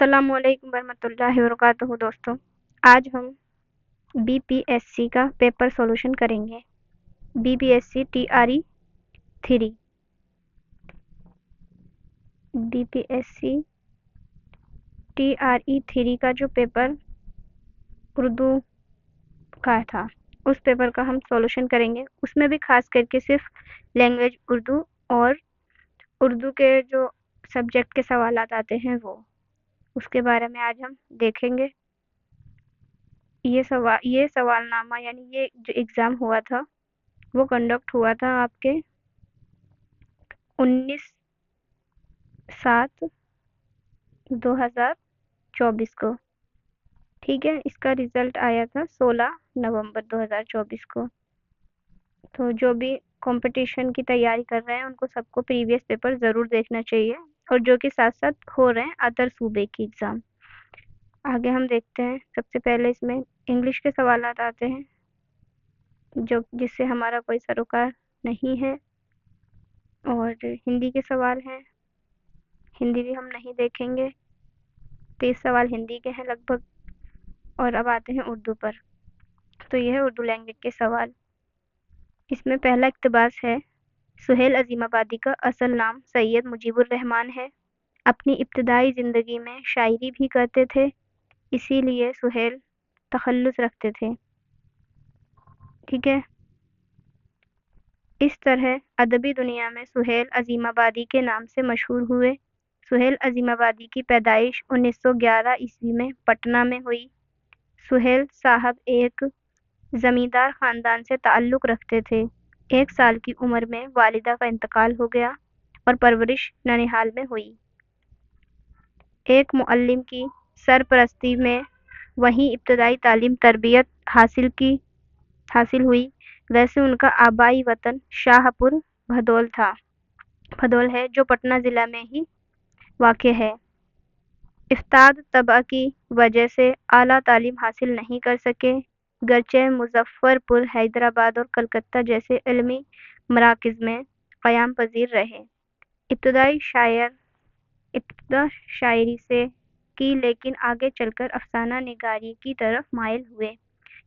السلام علیکم ورحمۃ اللہ وبرکاتہ دوستوں، آج ہم بی پی ایس سی کا پیپر سولوشن کریں گے۔ B P S C T R E 3 B P S C T R E 3 کا جو پیپر اردو کا تھا اس پیپر کا ہم سولوشن کریں گے۔ اس میں بھی خاص کر کے صرف لینگویج اردو اور اردو کے جو سبجیکٹ کے سوالات آتے ہیں وہ اس کے بارے میں آج ہم دیکھیں گے۔ یہ سوال نامہ یعنی یہ جو ایگزام ہوا تھا وہ کنڈکٹ ہوا تھا آپ کے 19/7/2024 کو، ٹھیک ہے۔ اس کا رزلٹ آیا تھا 16 نومبر 2024 کو۔ تو جو بھی کمپٹیشن کی تیاری کر رہے ہیں ان کو سب کو پریویس پیپر ضرور دیکھنا چاہیے، اور جو کہ ساتھ ساتھ ہو رہے ہیں ادر صوبے کی ایگزام۔ آگے ہم دیکھتے ہیں، سب سے پہلے اس میں انگلش کے سوالات آتے ہیں جس سے ہمارا کوئی سروکار نہیں ہے، اور ہندی کے سوال ہیں، ہندی بھی ہم نہیں دیکھیں گے۔ 30 سوال ہندی کے ہیں لگ بھگ، اور اب آتے ہیں اردو پر۔ تو یہ ہے اردو لینگویج کے سوال۔ اس میں پہلا اقتباس ہے، سہیل عظیم آبادی کا اصل نام سید مجیب الرحمان ہے۔ اپنی ابتدائی زندگی میں شاعری بھی کرتے تھے، اسی لیے سہیل تخلص رکھتے تھے، ٹھیک ہے۔ اس طرح ادبی دنیا میں سہیل عظیم آبادی کے نام سے مشہور ہوئے۔ سہیل عظیم آبادی کی پیدائش 1911 عیسوی میں پٹنہ میں ہوئی۔ سہیل صاحب ایک زمیندار خاندان سے تعلق رکھتے تھے۔ 1 سال کی عمر میں والدہ کا انتقال ہو گیا اور پرورش ننیہال میں ہوئی۔ ایک معلم کی سرپرستی میں وہیں ابتدائی تعلیم تربیت حاصل ہوئی۔ ویسے ان کا آبائی وطن شاہ پور بھدول ہے، جو پٹنہ ضلع میں ہی واقع ہے۔ افتاد طبع کی وجہ سے اعلیٰ تعلیم حاصل نہیں کر سکے، گرچہ مظفر پور، حیدرآباد اور کلکتہ جیسے علمی مراکز میں قیام پذیر رہے۔ ابتدا شاعری سے کی، لیکن آگے چل کر افسانہ نگاری کی طرف مائل ہوئے،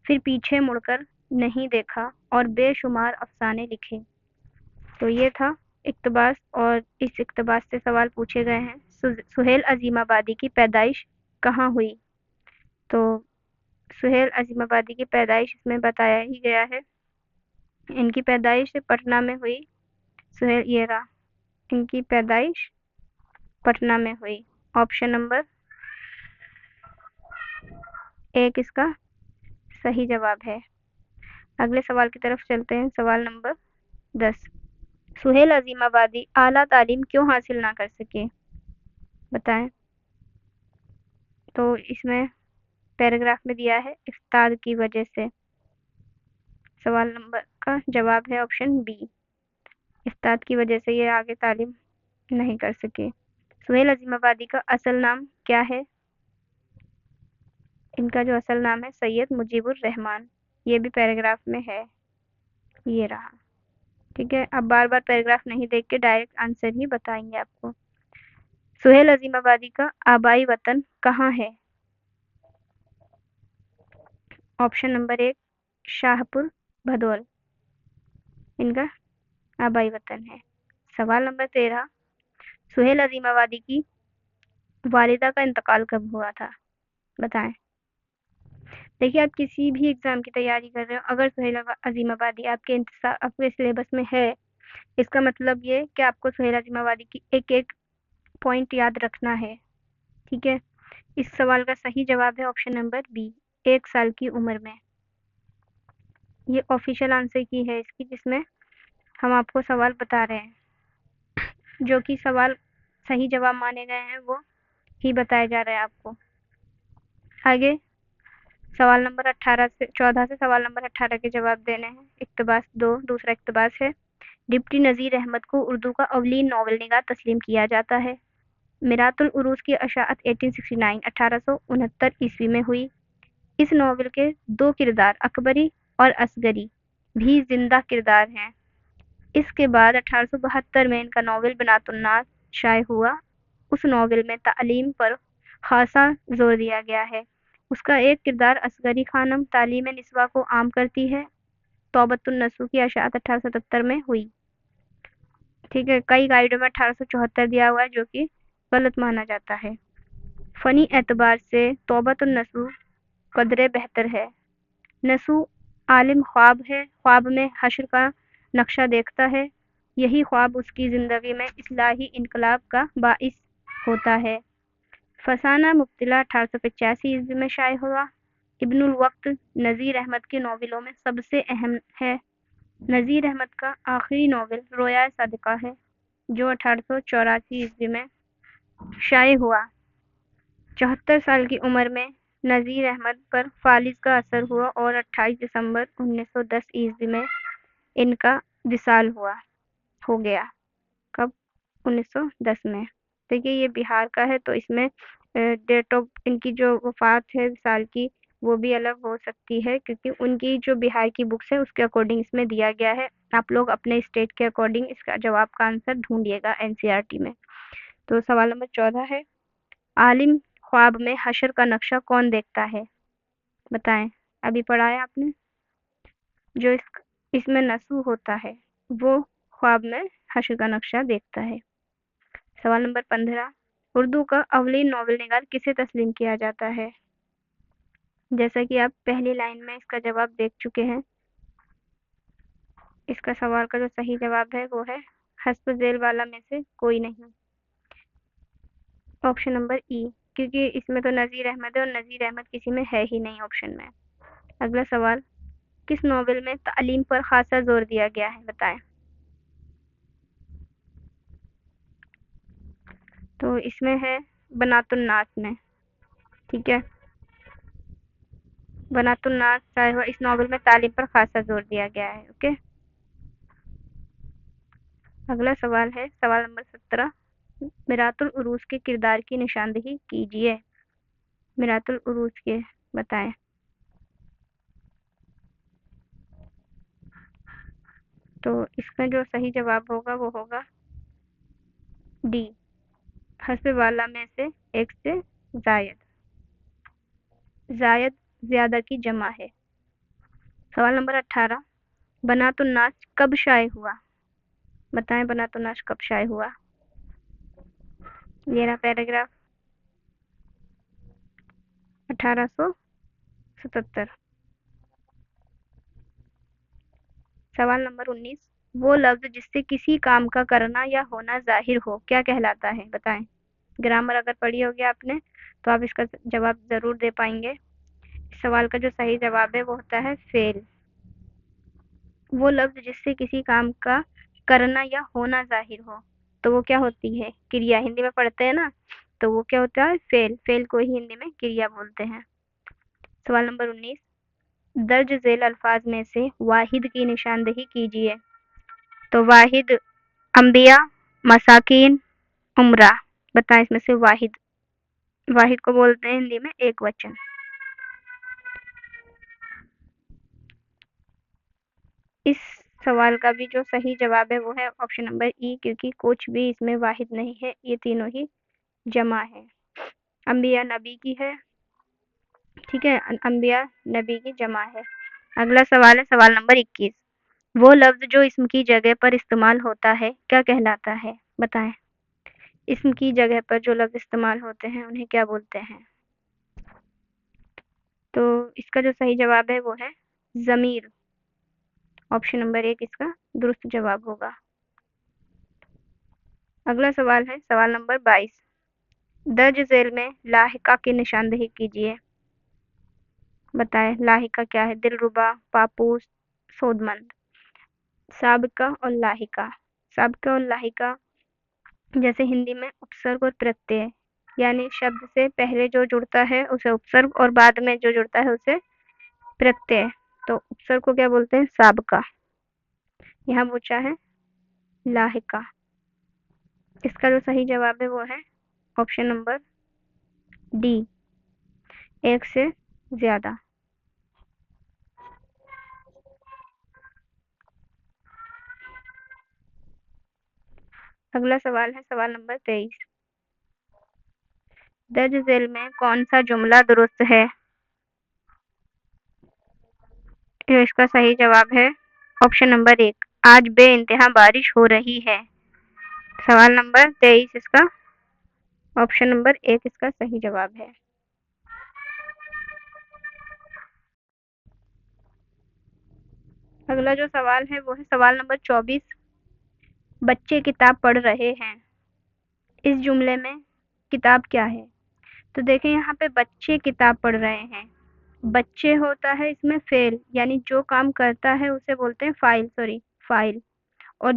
پھر پیچھے مڑ کر نہیں دیکھا اور بے شمار افسانے لکھے۔ تو یہ تھا اقتباس، اور اس اقتباس سے سوال پوچھے گئے ہیں، سہیل عظیم آبادی کی پیدائش کہاں ہوئی؟ تو سہیل عظیم آبادی کی پیدائش اس میں بتایا ہی گیا ہے، ان کی پیدائش پٹنہ میں ہوئی۔ سہیل یہ رہا، ان کی پیدائش پٹنہ میں ہوئی۔ آپشن نمبر 1 اس کا صحیح جواب ہے۔ اگلے سوال کی طرف چلتے ہیں۔ سوال نمبر 10، سہیل عظیم آبادی اعلیٰ تعلیم کیوں حاصل نہ کر سکے؟ بتائیں۔ تو اس میں پیراگراف میں دیا ہے افتاد کی وجہ سے۔ سوال نمبر کا جواب ہے آپشن بی، افتاد کی وجہ سے یہ آگے تعلیم نہیں کر سکے۔ سہیل عظیم آبادی کا اصل نام کیا ہے؟ ان کا جو اصل نام ہے سید مجیب الرحمان، یہ بھی پیراگراف میں ہے، یہ رہا، ٹھیک ہے۔ اب بار بار پیراگراف نہیں دیکھ کے ڈائریکٹ آنسر ہی بتائیں گے آپ کو۔ سہیل عظیم آبادی کا آبائی وطن کہاں ہے؟ آپشن نمبر 1 شاہ پور بھدول ان کا آبائی وطن ہے۔ سوال نمبر 13، سہیل عظیم آبادی کی والدہ کا انتقال کب ہوا تھا؟ بتائیں۔ دیکھیے، آپ کسی بھی ایگزام کی تیاری کر رہے ہو، اگر سہیل عظیم آبادی آپ کے سلیبس میں ہے، اس کا مطلب یہ کہ آپ کو سہیل عظیم آبادی کی ایک پوائنٹ یاد رکھنا ہے، ٹھیک ہے۔ اس سوال کا صحیح جواب ہے آپشن نمبر بی، 1 سال کی عمر میں۔ یہ آفیشیل آنسر کی ہے اس کی، جس میں ہم آپ کو سوال بتا رہے ہیں، جو کہ سوال صحیح جواب مانے گئے ہیں وہ ہی بتایا جا رہا ہے آپ کو۔ آگے سوال نمبر 14 سے سوال نمبر 18 کے جواب دینے ہیں۔ اقتباس 2، دوسرا اقتباس ہے، ڈپٹی نذیر احمد کو اردو کا اولین ناول نگار تسلیم کیا جاتا ہے۔ میرات العروج کی اشاعت 1869 عیسوی میں ہوئی۔ اس ناول کے 2 کردار اکبری اور اصغری بھی زندہ کردار ہیں۔ اس کے بعد 1872 میں ان کا ناول بنات الناس شائع ہوا۔ اس ناول میں تعلیم پر خاصا زور دیا گیا ہے۔ اس کا ایک کردار اصغری خانم تعلیم نسواں کو عام کرتی ہے۔ توبۃ النصوح کی اشاعت 1877 میں ہوئی۔ ٹھیک ہے، کئی گائیڈوں میں 1874 دیا ہوا ہے جو کہ غلط مانا جاتا ہے۔ فنی اعتبار سے توبۃ النصوح قدرے بہتر ہے۔ نصوح عالم خواب ہے، خواب میں حشر کا نقشہ دیکھتا ہے، یہی خواب اس کی زندگی میں اصلاحی انقلاب کا باعث ہوتا ہے۔ فسانہ مبتلا 1885 میں شائع ہوا۔ ابن الوقت نذیر احمد کی ناولوں میں سب سے اہم ہے۔ نذیر احمد کا آخری ناول رویا صادقہ ہے جو 1884 میں شائع ہوا۔ 74 سال کی عمر میں نذیر احمد پر فالج کا اثر ہوا اور 28 دسمبر 1910 میں ان کا وصال ہو گیا۔ کب؟ 1910 میں۔ دیکھیے یہ بہار کا ہے تو اس میں ڈیٹ آف ان کی جو وفات ہے وصال کی وہ بھی الگ ہو سکتی ہے کیونکہ ان کی جو بہار کی بکس ہے اس کے اکارڈنگ اس میں دیا گیا ہے۔ آپ لوگ اپنے اسٹیٹ کے اکارڈنگ اس کا جواب کا آنسر ڈھونڈیے گا NCERT میں۔ تو سوال نمبر 14 ہے، عالم خواب میں حشر کا نقشہ کون دیکھتا ہے؟ بتائیں، ابھی پڑھا ہے آپ نے؟ جو اس میں نصوح ہوتا ہے وہ خواب میں حشر کا نقشہ دیکھتا ہے۔ سوال نمبر 15، اردو کا اولین ناول نگار کسے تسلیم کیا جاتا ہے؟ جیسا کہ آپ پہلی لائن میں اس کا جواب دیکھ چکے ہیں۔ اس کا سوال کا جو صحیح جواب ہے وہ ہے حسب ذیل والا میں سے کوئی نہیں، آپشن نمبر ای، کیونکہ اس میں تو نذیر احمد ہے اور نذیر احمد کسی میں ہے ہی نہیں آپشن میں۔ اگلا سوال، کس ناول میں تعلیم پر خاصا زور دیا گیا ہے؟ بتائیں۔ تو اس میں ہے بنات الناس میں، ٹھیک ہے، بنات الناس شائع ہوا، اس ناول میں تعلیم پر خاصا زور دیا گیا ہے۔ اوکے، اگلا سوال ہے سوال نمبر 17، میرات العروس کے کردار کی نشاندہی کیجیے۔ میرات العروس کے بتائیں۔ تو اس کا جو صحیح جواب ہوگا وہ ہوگا ڈی، حسب والا میں سے ایک سے زائد، زائد زیادہ کی جمع ہے۔ سوال نمبر 18، بنات الناس کب شائع ہوا؟ بتائیں بنات الناس کب شائع ہوا؟ یہ رہا پیراگراف 1877۔ سوال نمبر 19، وہ لفظ جس سے کسی کام کا کرنا یا ہونا ظاہر ہو کیا کہلاتا ہے؟ بتائیں۔ گرامر اگر پڑھی ہوگی آپ نے تو آپ اس کا جواب ضرور دے پائیں گے۔ اس سوال کا جو صحیح جواب ہے وہ ہوتا ہے فعل۔ وہ لفظ جس سے کسی کام کا کرنا یا ہونا ظاہر ہو تو وہ کیا ہوتی ہے؟ کریا۔ ہندی میں پڑھتے ہیں نا تو وہ کیا ہوتا ہے؟ فعل۔ فعل کو ہی ہندی میں کریا بولتے ہیں۔ سوال نمبر 19، درج ذیل الفاظ میں سے واحد کی نشاندہی کیجیے۔ تو واحد انبیاء، مساکین، امرا، بتائیں اس میں سے واحد۔ واحد کو بولتے ہیں ہندی میں ایک وچن۔ اس سوال کا بھی جو صحیح جواب ہے وہ ہے آپشن نمبر ای، کیونکہ کچھ بھی اس میں واحد نہیں ہے، یہ تینوں ہی جمع ہے۔ انبیاء نبی کی ہے، ٹھیک ہے، انبیاء نبی کی جمع ہے۔ اگلا سوال ہے سوال نمبر 21، وہ لفظ جو اسم کی جگہ پر استعمال ہوتا ہے کیا کہلاتا ہے؟ بتائیں۔ اسم کی جگہ پر جو لفظ استعمال ہوتے ہیں انہیں کیا بولتے ہیں؟ تو اس کا جو صحیح جواب ہے وہ ہے ضمیر۔ آپشن نمبر 1 اس کا درست جواب ہوگا۔ اگلا سوال ہے سوال نمبر 22، درج ذیل میں لاحقہ کی نشاندہی کیجیے۔ بتائیں لاحقہ کیا ہے؟ دلربا، پاپوس، سودمند۔ سابقہ اور لاحقہ، سابقہ اور لاحقہ جیسے ہندی میں اپسرگ اور پرتیہ، یعنی شبد سے پہلے جو جڑتا ہے اسے اپسرگ اور بعد میں جو جڑتا ہے اسے پرتیہ۔ تو اپسرگ کو کیا بولتے ہیں؟ سابقہ۔ یہاں پوچھا ہے لاحقہ۔ اس کا جو صحیح جواب ہے وہ ہے آپشن نمبر ڈی، ایک سے زیادہ۔ اگلا سوال ہے سوال نمبر 23، درج ذیل میں کون سا جملہ درست ہے؟ جو اس کا صحیح جواب ہے آپشن نمبر 1، آج بے انتہا بارش ہو رہی ہے۔ سوال نمبر 23 اس کا آپشن نمبر 1 اس کا صحیح جواب ہے۔ اگلا جو سوال ہے وہ ہے سوال نمبر 24، بچے کتاب پڑھ رہے ہیں، اس جملے میں کتاب کیا ہے؟ تو دیکھیں یہاں پہ بچے کتاب پڑھ رہے ہیں، بچے ہوتا ہے اس میں فعل، یعنی جو کام کرتا ہے اسے بولتے ہیں فاعل، اور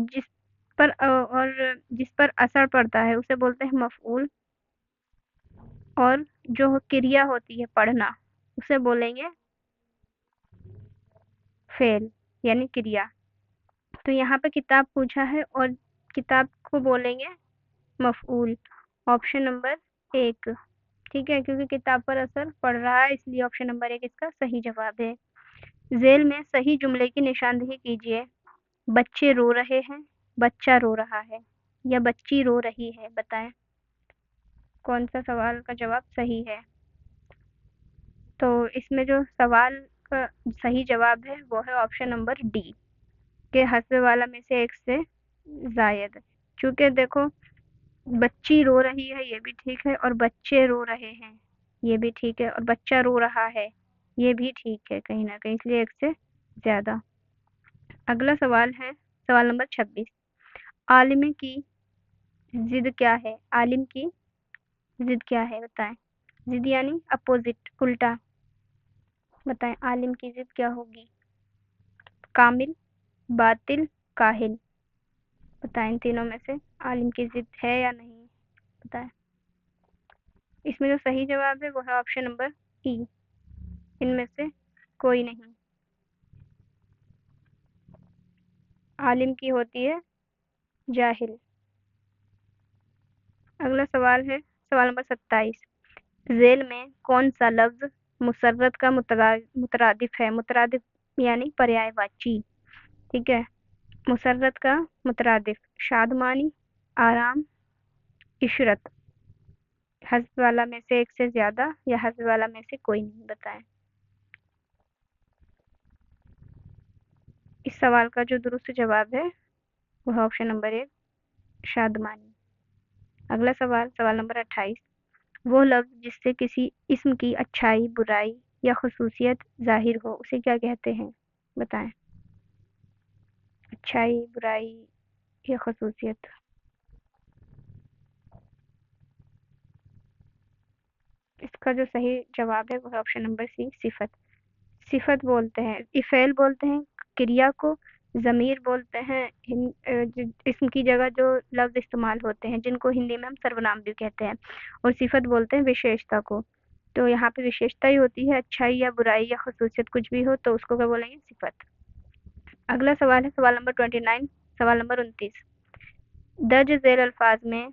جس پر اثر پڑتا ہے اسے بولتے ہیں مفعول، اور جو کریا ہوتی ہے پڑھنا اسے بولیں گے فعل یعنی کریا۔ تو یہاں پہ کتاب پوچھا ہے اور کتاب کو بولیں گے مفعول، آپشن نمبر 1، ٹھیک ہے، کیونکہ کتاب پر اثر پڑ رہا ہے اس لیے آپشن نمبر 1 اس کا صحیح جواب ہے۔ ذیل میں صحیح جملے کی نشاندہی کیجیے۔ بچے رو رہے ہیں، بچہ رو رہا ہے یا بچی رو رہی ہے، بتائیں کون سا سوال کا جواب صحیح ہے؟ تو اس میں جو سوال کا صحیح جواب ہے وہ ہے آپشن نمبر ڈی کہ حسب والا میں سے ایک سے زائد، چونکہ دیکھو بچی رو رہی ہے یہ بھی ٹھیک ہے، اور بچے رو رہے ہیں یہ بھی ٹھیک ہے، اور بچہ رو رہا ہے یہ بھی ٹھیک ہے کہیں نہ کہیں، اس لیے ایک سے زیادہ۔ اگلا سوال ہے سوال نمبر 26، عالم کی ضد کیا ہے؟ عالم کی ضد کیا ہے بتائیں، ضد یعنی اپوزٹ، الٹا، بتائیں عالم کی ضد کیا ہوگی؟ کامل، باطل، کاہل، بتائیں تینوں میں سے عالم کی ضد ہے یا نہیں، بتائیں۔ اس میں جو صحیح جواب ہے وہ ہے آپشن نمبر ای، ان میں سے کوئی نہیں، عالم کی ہوتی ہے جاہل۔ اگلا سوال ہے سوال نمبر 27، ذیل میں کون سا لفظ مسرت کا مترادف ہے؟ مترادف یعنی پریائے واچی، ٹھیک ہے، مسرت کا مترادف، شادمانی، آرام، عشرت، حسب والا میں سے ایک سے زیادہ یا حسب والا میں سے کوئی نہیں، بتائیں۔ اس سوال کا جو درست جواب ہے وہ آپشن نمبر 1 شادمانی۔ اگلا سوال سوال نمبر 28، وہ لفظ جس سے کسی اسم کی اچھائی، برائی یا خصوصیت ظاہر ہو اسے کیا کہتے ہیں، بتائیں، اچھائی، برائی یا خصوصیت۔ اس کا جو صحیح جواب ہے وہ آپشن نمبر سی صفت۔ صفت بولتے ہیں، فعل بولتے ہیں کریا کو، ضمیر بولتے ہیں اسم کی جگہ جو لفظ استعمال ہوتے ہیں جن کو ہندی میں ہم سرونام بھی کہتے ہیں، اور صفت بولتے ہیں وشیشتا کو۔ تو یہاں پہ وشیشتا ہی ہوتی ہے، اچھائی یا برائی یا خصوصیت کچھ بھی ہو تو اس کو کیا بولیں گے؟ صفت۔ اگلا سوال ہے سوال نمبر 29، سوال نمبر 29، درج ذیل الفاظ میں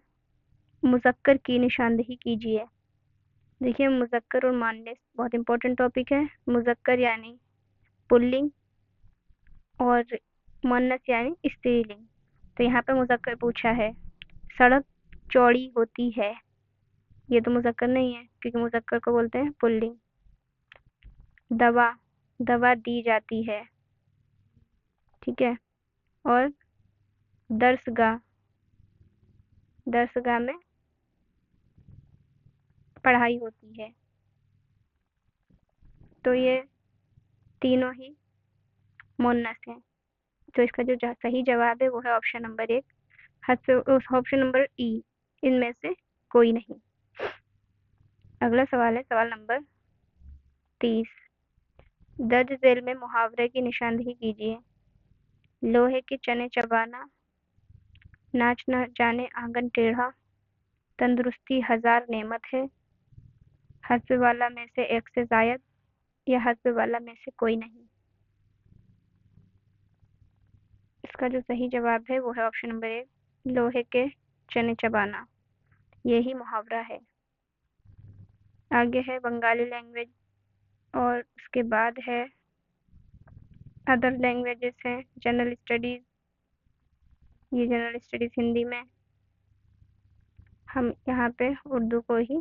مذکر کی نشاندہی کیجیے۔ دیکھیے مذکر اور مؤنث بہت امپورٹنٹ ٹاپک ہے، مذکر یعنی پلنگ اور مؤنث یعنی استری لنگ۔ تو یہاں پہ مذکر پوچھا ہے، سڑک چوڑی ہوتی ہے، یہ تو مذکر نہیں ہے کیونکہ مذکر کو بولتے ہیں پلنگ۔ دوا دی جاتی ہے، ٹھیک ہے، اور درسگاہ میں پڑھائی ہوتی ہے، تو یہ تینوں ہی مؤنث ہیں، تو اس کا جو صحیح جواب ہے وہ ہے آپشن نمبر 1 آپشن نمبر ای، ان میں سے کوئی نہیں۔ اگلا سوال ہے سوال نمبر 30، درج ذیل میں محاورے کی نشاندہی کیجیے۔ لوہے کے چنے چبانا، ناچ نہ جانے آنگن ٹیڑھا، تندرستی ہزار نعمت ہے، حسب والا میں سے ایک سے زائد یا حسب والا میں سے کوئی نہیں۔ اس کا جو صحیح جواب ہے وہ ہے آپشن نمبر 1 لوہے کے چنے چبانا، یہی محاورہ ہے۔ آگے ہے بنگالی لینگویج اور اس کے بعد ہے ادر لینگویجز ہیں جنرل اسٹڈیز، یہ جنرل اسٹڈیز ہندی میں، ہم یہاں پہ اردو کو ہی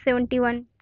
71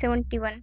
71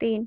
3,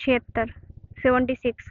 76, 76।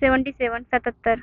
77, 77।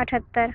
78।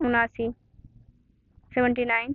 79, 79।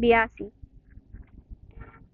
82।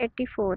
84।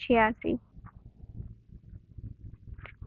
86।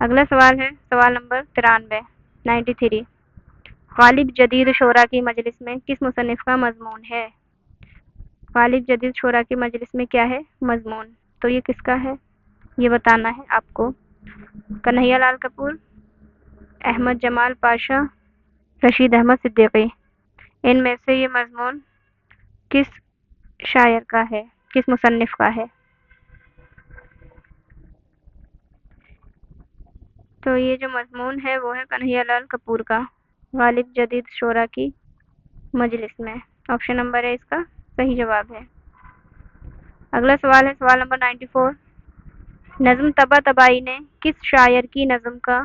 اگلا سوال ہے سوال نمبر 93 93 غالب جدید شورا کی مجلس میں کس مصنف کا مضمون ہے؟ غالب جدید شورا کی مجلس میں کیا ہے مضمون؟ تو یہ کس کا ہے یہ بتانا ہے آپ کو۔ کنہیا لال کپور، احمد جمال پاشا، رشید احمد صدیقی، ان میں سے یہ مضمون کس شاعر کا ہے، کس مصنف کا ہے؟ تو یہ جو مضمون ہے وہ ہے کنہیا لال کپور کا، غالب جدید شورا کی مجلس میں۔ آپشن نمبر ہے اس کا صحیح جواب ہے۔ اگلا سوال ہے سوال نمبر 94 نظم طبع طبائی نے کس شاعر کی نظم کا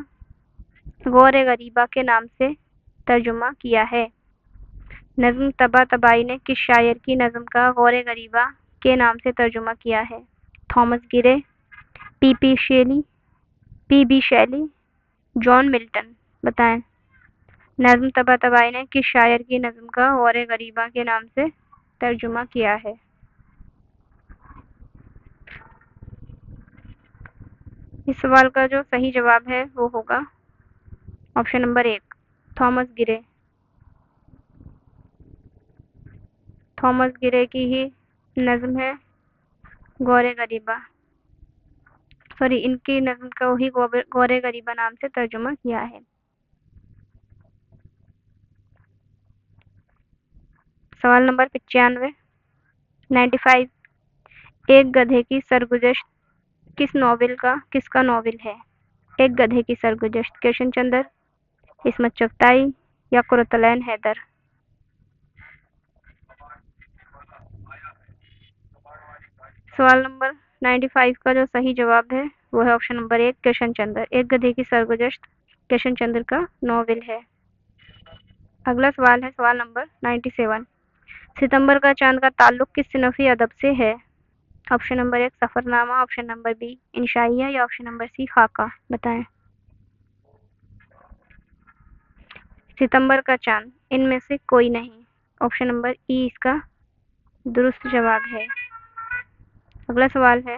غور غریبہ کے نام سے ترجمہ کیا ہے؟ نظم طبع طبائی نے کس شاعر کی نظم کا غور غریبہ کے نام سے ترجمہ کیا ہے؟ Thomas grey, P be Shelley, John Milton, بتائیں۔ نظم طبع طبائی نے کس شاعر کی نظم کا غور غریبہ کے نام سے ترجمہ کیا ہے؟ اس سوال کا جو صحیح جواب ہے وہ ہوگا آپشن نمبر 1 تھامس گرے۔ تھامس گرے کی ہی نظم ہے غور غریبہ، سوری ان کی نظم کو ہی غور غریبہ نام سے ترجمہ کیا ہے۔ سوال نمبر 95 ایک گدھے کی سرگزشت کس کا ناول ہے؟ ایک گدھے کی سرگزشت کرشن چندر، عصمت چغتائی یا قرۃ العین حیدر؟ سوال نمبر 95 کا جو صحیح جواب ہے وہ ہے آپشن نمبر 1 کرشن چندر۔ ایک گدھے کی سرگزشت کرشن چندر کا ناول ہے۔ اگلا سوال ہے سوال نمبر 97 ستمبر کا چاند کا تعلق کس صنفی ادب سے ہے؟ آپشن نمبر 1 سفر نامہ، آپشن نمبر بی انشائیہ یا آپشن نمبر سی خاکہ، بتائیں۔ ستمبر کا چاند ان میں سے کوئی نہیں، آپشن نمبر ای اس کا درست جواب ہے۔ اگلا سوال ہے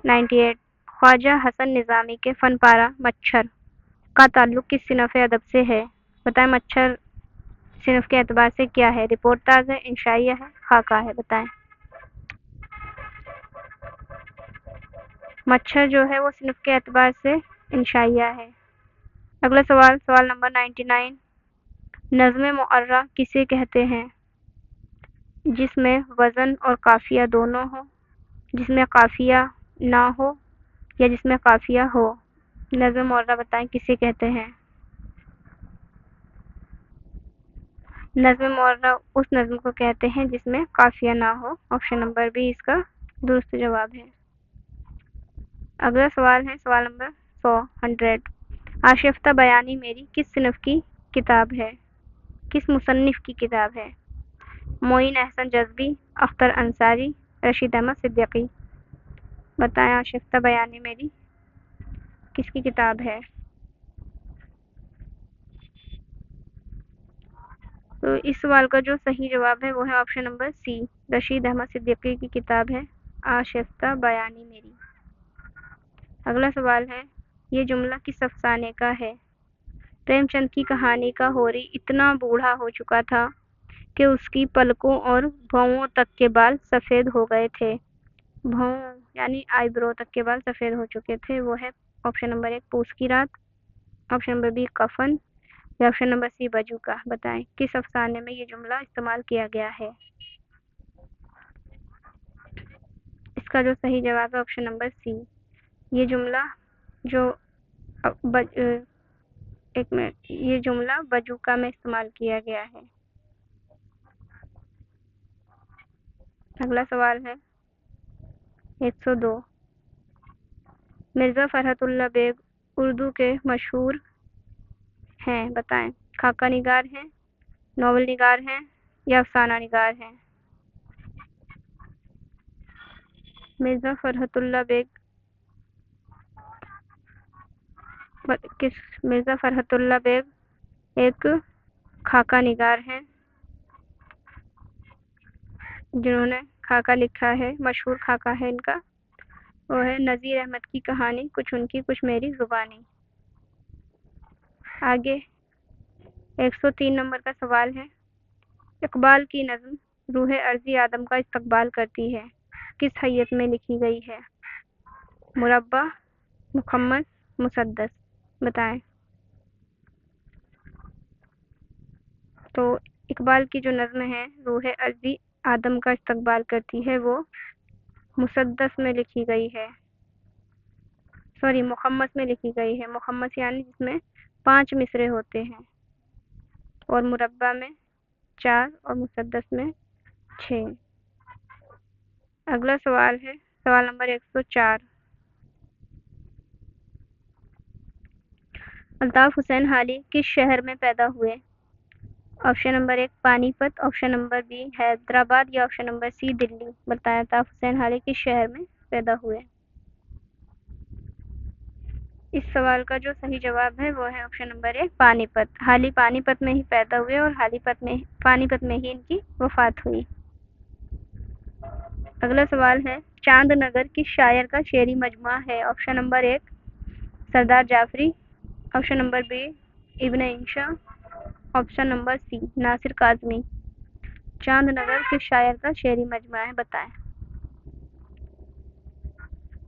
98 خواجہ حسن نظامی کے فن پارہ مچھر کا تعلق کس صنف ادب سے ہے؟ بتائیں مچھر صنف کے اعتبار سے کیا ہے؟ رپورٹ طرز ہے، انشائیہ ہے، خاکہ ہے، بتائیں۔ مچھر جو ہے وہ صنف کے اعتبار سے انشائیہ ہے۔ اگلا سوال نمبر 99 نظم معرہ کسے کہتے ہیں؟ جس میں وزن اور قافیہ دونوں ہو، جس میں قافیہ نہ ہو یا جس میں قافیہ ہو، نظم معرہ بتائیں کسے کہتے ہیں؟ نظم معرہ اس نظم کو کہتے ہیں جس میں قافیہ نہ ہو، آپشن نمبر بی اس کا درست جواب ہے۔ اگلا سوال ہے سوال نمبر 100 آشفتہ بیانی میری کس صنف کی کتاب ہے؟ کس مصنف کی کتاب ہے؟ معین احسن جذبی، اختر انصاری، رشید احمد صدیقی، بتائیں آشفتہ بیانی میری کس کی کتاب ہے؟ تو اس سوال کا جو صحیح جواب ہے وہ ہے آپشن نمبر سی رشید احمد صدیقی کی کتاب ہے آشفتہ بیانی میری۔ اگلا سوال ہے یہ جملہ کس افسانے کا ہے؟ پریم چند کی کہانی کا ہوری اتنا بوڑھا ہو چکا تھا کہ اس کی پلکوں اور بھوؤں تک کے بال سفید ہو گئے تھے۔ بھوؤں یعنی آئی برو تک کے بال سفید ہو چکے تھے، وہ ہے آپشن نمبر 1 پوس کی رات، آپشن نمبر بی کفن یا آپشن نمبر سی بجوکا، بتائیں کس افسانے میں یہ جملہ استعمال کیا گیا ہے؟ اس کا جو صحیح جواب ہے آپشن نمبر سی۔ یہ جملہ یہ جملہ بجوکا میں استعمال کیا گیا ہے۔ اگلا سوال ہے 102 مرزا فرحت اللہ بیگ اردو کے مشہور ہیں، بتائیں خاکہ نگار ہیں، ناول نگار ہیں یا افسانہ نگار ہیں؟ مرزا فرحت اللہ بیگ ایک خاکہ نگار ہیں جنہوں نے خاکہ لکھا ہے، مشہور خاکہ ہے ان کا وہ ہے نذیر احمد کی کہانی، کچھ ان کی کچھ میری زبانی۔ آگے 103 نمبر کا سوال ہے، اقبال کی نظم روح ارضی آدم کا استقبال کرتی ہے کس حیت میں لکھی گئی ہے؟ مربع، مخمس، مسدس، بتائیں۔ تو اقبال کی جو نظم ہے روح ارضی آدم کا استقبال کرتی ہے وہ مسدس میں لکھی گئی ہے، سوری مخمس میں لکھی گئی ہے۔ مخمس یعنی جس میں 5 مصرے ہوتے ہیں، اور مربع میں 4 اور مسدس میں 6۔ اگلا سوال ہے سوال نمبر 104، الطاف حسین حالی کس شہر میں پیدا ہوئے؟ آپشن نمبر 1 پانی پت، آپشن نمبر بی حیدرآباد، یا آپشن نمبر سی دلی۔ بتائیں الطاف حسین حالی کس شہر میں پیدا ہوئے؟ اس سوال کا جو صحیح جواب ہے وہ ہے آپشن نمبر 1 پانی پت۔ حالی پانی پت میں ہی پیدا ہوئے اور پانی پت میں ہی ان کی وفات ہوئی۔ اگلا سوال ہے چاند نگر کس شاعر کا شعری مجموعہ ہے؟ Option number 1 Sardar Jafri, option number be ابن انشا، آپشن نمبر سی ناصر کاظمی۔ چاند نگر کس شاعر کا شعری مجموعہ ہے؟ بتائیں۔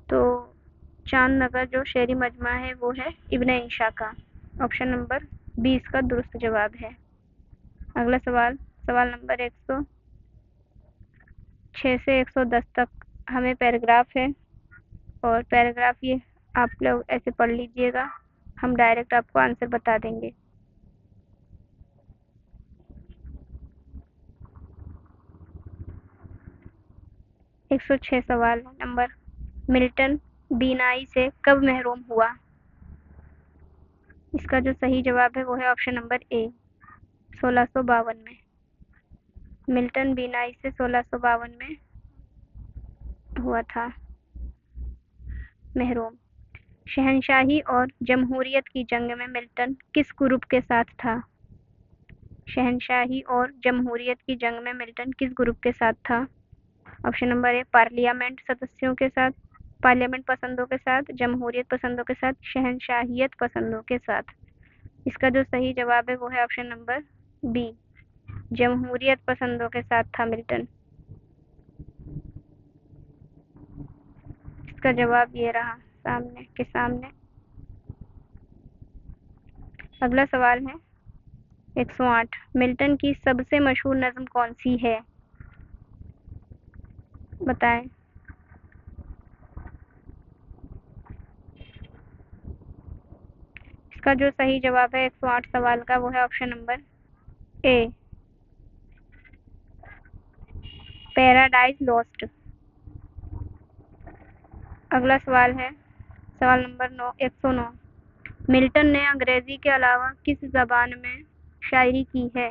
تو چاند نگر جو شعری مجموعہ ہے وہ ہے ابن انشا کا، آپشن نمبر 20 کا درست جواب ہے۔ اگلا سوال سوال نمبر 106 سے 110 تک ہمیں پیراگراف ہے، اور پیراگراف یہ آپ لوگ ایسے پڑھ لیجئے گا، ہم ڈائریکٹ آپ کو آنسر بتا دیں گے۔ 106 سوال نمبر، ملٹن بینائی سے کب محروم ہوا؟ اس کا جو صحیح جواب ہے وہ ہے آپشن نمبر اے 1652 میں۔ ملٹن بینائی سے 1652 میں ہوا تھا محروم۔ شہنشاہی اور جمہوریت کی جنگ میں ملٹن کس گروپ کے ساتھ تھا؟ شہنشاہی اور جمہوریت کی جنگ میں ملٹن کس گروپ کے ساتھ تھا؟ آپشن نمبر اے پارلیمنٹ سدسیوں کے ساتھ، پارلیمنٹ پسندوں کے ساتھ، جمہوریت پسندوں کے ساتھ، شہنشاہیت پسندوں کے ساتھ۔ اس کا جو صحیح جواب ہے وہ ہے آپشن نمبر بی جمہوریت پسندوں کے ساتھ تھا ملٹن۔ اس کا جواب یہ رہا سامنے۔ اگلا سوال ہے 108، ملٹن کی سب سے مشہور نظم کون سی ہے؟ بتائیں۔ اس کا جو صحیح جواب ہے 108 سوال کا وہ ہے option number A Paradise Lost. اگلا سوال ہے سوال نمبر 109، ملٹن نے انگریزی کے علاوہ کس زبان میں شاعری کی ہے؟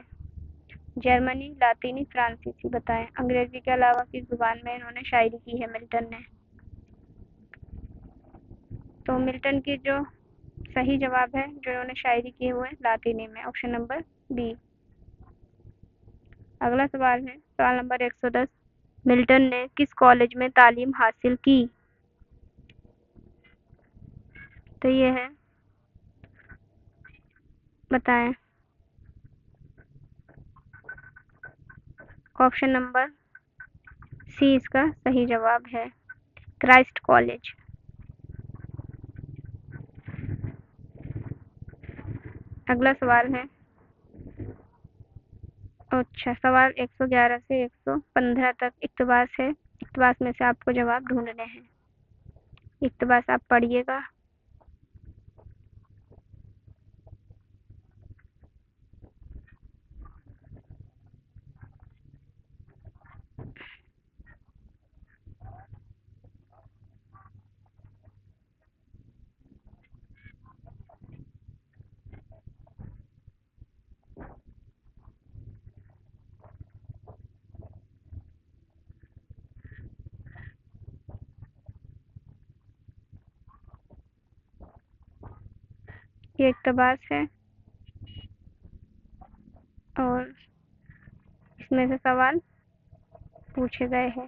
جرمنی، لاطینی، فرانسیسی۔ بتائیں انگریزی کے علاوہ کس زبان میں انہوں نے شاعری کی ہے ملٹن نے؟ تو ملٹن کی جو صحیح جواب ہے جو انہوں نے شاعری کی وہ ہے لاطینی میں، آپشن نمبر بی۔ اگلا سوال ہے سوال نمبر 110، ملٹن نے کس کالج میں تعلیم حاصل کی؟ تو یہ ہے، بتائیں۔ آپشن نمبر سی اس کا صحیح جواب ہے کرائسٹ کالج۔ اگلا سوال ہے سوال 111 سے 115 تک اقتباس ہے، اقتباس میں سے آپ کو جواب ڈھونڈنے ہیں۔ اقتباس آپ پڑھیے گا۔ یہ اقتباس ہے اور اس میں سے سوال پوچھے گئے ہیں۔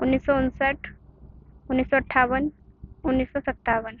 1959, 1958, 1957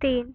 3,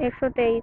123,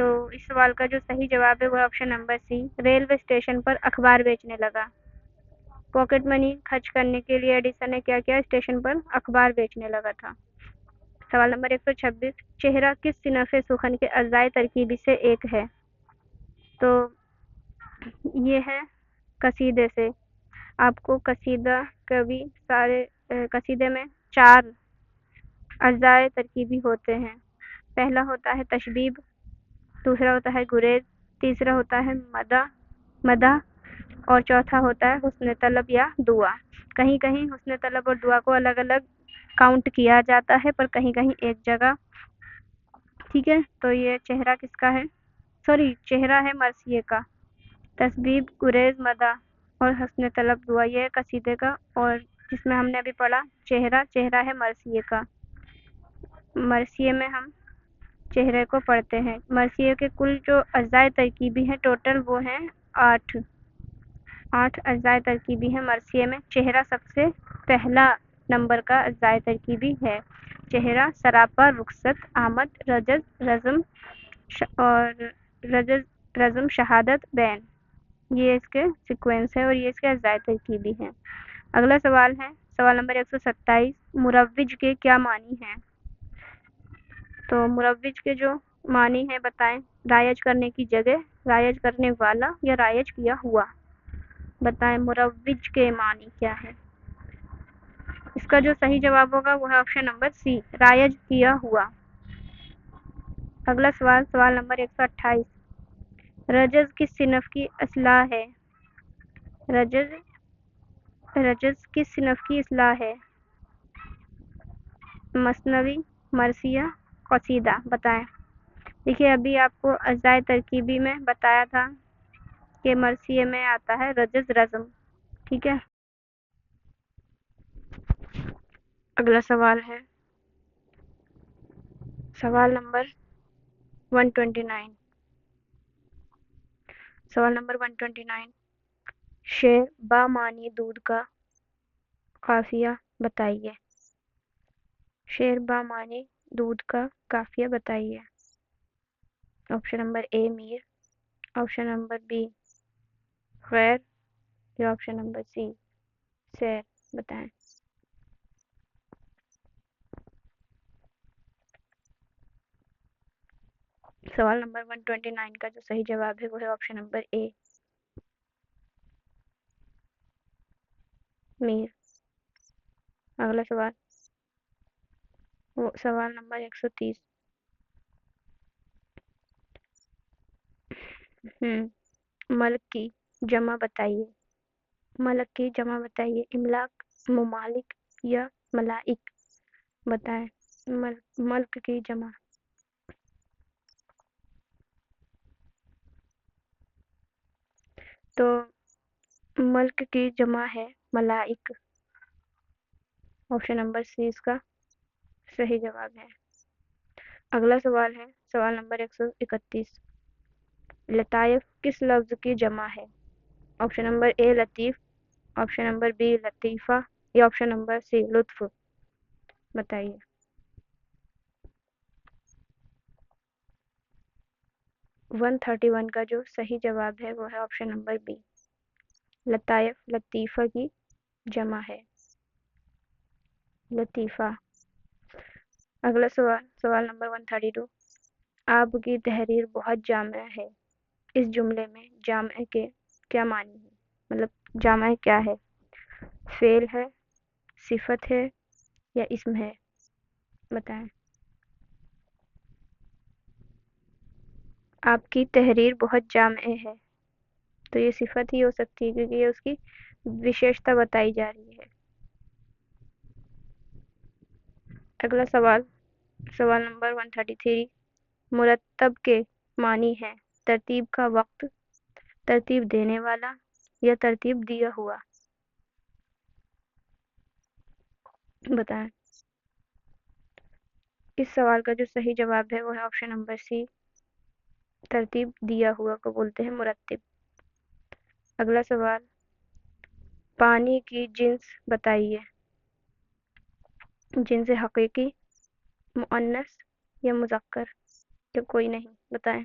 تو اس سوال کا جو صحیح جواب ہے وہ آپشن نمبر سی، ریلوے اسٹیشن پر اخبار بیچنے لگا۔ پاکٹ منی خرچ کرنے کے لیے ایڈیسن نے کیا کیا؟ اسٹیشن پر اخبار بیچنے لگا تھا۔ سوال نمبر 126، چہرہ کس صنف سخن کے اجزائے ترکیبی سے ایک ہے؟ تو یہ ہے قصیدے سے۔ آپ کو قصیدہ کبھی سارے قصیدے میں 4 اجزائے ترکیبی ہوتے ہیں۔ پہلا ہوتا ہے تشبیب، دوسرا ہوتا ہے گریز، تیسرا ہوتا ہے مدح اور چوتھا ہوتا ہے حسن طلب یا دعا۔ کہیں کہیں حسن طلب اور دعا کو الگ الگ کاؤنٹ کیا جاتا ہے پر کہیں کہیں ایک جگہ، ٹھیک ہے۔ تو یہ چہرہ کس کا ہے؟ چہرہ ہے مرثیے کا۔ تشبیب، گریز، مدح اور حسن طلب دعا یہ قصیدے کا، اور جس میں ہم نے ابھی پڑھا چہرہ ہے مرثیے کا۔ مرثیے میں ہم چہرے کو پڑھتے ہیں۔ مرثیے کے کل جو اجزائے ترکیبی ہیں ٹوٹل وہ ہیں 8 اجزائے ترکیبی ہیں مرثیے میں۔ چہرہ سب سے پہلا نمبر کا اجزائے ترکیبی ہے۔ چہرہ، سراپا، رخصت، آمد، رزم، شہادت، بین، یہ اس کے سیکوینس ہے اور یہ اس کے اجزائے ترکیبی ہیں۔ اگلا سوال ہے سوال نمبر 127، مروج کے کیا معنی ہیں؟ تو مروج کے جو معنی ہیں بتائیں۔ رائج کرنے کی جگہ، رائج کرنے والا یا رائج کیا ہوا۔ بتائیں مروج کے معنی کیا ہے؟ اس کا جو صحیح جواب ہوگا وہ ہے آپشن نمبر سی، رائج کیا ہوا۔ اگلا سوال نمبر 128، رجز کس صنف کی اصطلاح ہے؟ رجز کس صنف کی اصطلاح ہے؟ مثنوی، مرثیہ، قصیدہ، بتائیں۔ دیکھیے ابھی آپ کو اجزائے ترکیبی میں بتایا تھا کہ مرثیے میں آتا ہے رجز، رزم، ٹھیک ہے۔ اگلا سوال ہے سوال نمبر 129۔ سوال نمبر 129، شعر با معنی دودھ کا قافیہ بتائیے۔ شعر با معنی دودھ کا قافیہ بتائیے۔ Option number a Mir, option number be خیر یا آپشن نمبر سی سیر، بتائیں۔ سوال نمبر 129 کا جو صحیح جواب ہے وہ ہے آپشن نمبر اے میر۔ اگلا سوال نمبر 130، ملک کی جمع بتائیے۔ ملک کی جمع بتائیے۔ املاک، ممالک یا ملائک، بتائیں ملک کی جمع۔ تو ملک کی جمع ہے ملائک۔ آپشن نمبر سی اس کا صحیح جواب ہے۔ اگلا سوال ہے سوال نمبر 131، لطائف کس لفظ کی جمع ہے؟ Option number a Latif, option number be لطیفہ یا آپشن نمبر سی لطف، بتائیے۔ ون 31 کا جو صحیح جواب ہے وہ ہے آپشن نمبر بی، لطائف لطیفہ کی جمع ہے، لطیفہ۔ اگلا سوال نمبر 132، آپ کی تحریر بہت جامع ہے، اس جملے میں جامع کے کیا معنی ہے؟ مطلب جامع کیا ہے؟ فعل ہے، صفت ہے یا اسم ہے؟ بتائیں۔ آپ کی تحریر بہت جامع ہے، تو یہ صفت ہی ہو سکتی ہے کیونکہ یہ اس کی وشیشتا بتائی جا رہی ہے۔ اگلا سوال نمبر 133، مرتب کے معنی ہے ترتیب کا وقت، ترتیب دینے والا یا ترتیب دیا ہوا، بتائیں۔ اس سوال کا جو صحیح جواب ہے وہ ہے آپشن نمبر سی، ترتیب دیا ہوا کو بولتے ہیں مرتب۔ اگلا سوال، پانی کی جنس بتائیے، جنس حقیقی، مؤنث یا مذکر یا کوئی نہیں، بتائیں۔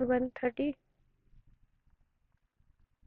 130,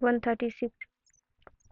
136।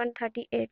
138,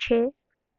6,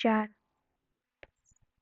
4।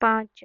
5।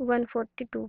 142।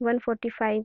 145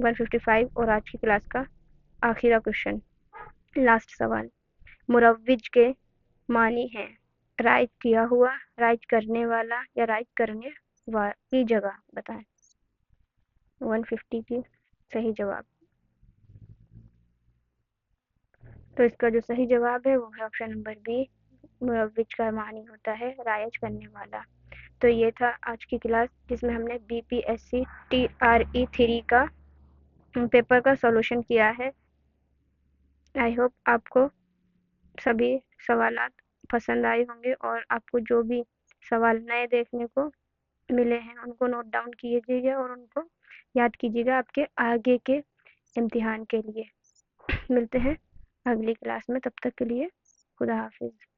155 اور آج کی کلاس کا آخری کوشچن، لاسٹ سوال، مروج کے معنی ہیں رائج کیا ہوا، رائج کرنے والا یا رائج کرنے کی جگہ بتائیں۔ 150 کی صحیح جواب، تو اس کا جو صحیح جواب ہے وہ ہے آپشن نمبر بی، مروج کا معنی ہوتا ہے رائج کرنے والا۔ تو یہ تھا آج کی کلاس جس میں ہم نے B P S C TRE 3 کا پیپر کا سولوشن کیا ہے۔ آئی ہوپ آپ کو سبھی سوالات پسند آئے ہوں گے، اور آپ کو جو بھی سوال نئے دیکھنے کو ملے ہیں ان کو نوٹ ڈاؤن کیجیے گا اور ان کو یاد کیجیے گا آپ کے آگے کے امتحان کے لیے۔ ملتے ہیں اگلی کلاس میں، تب تک کے لیے خدا حافظ۔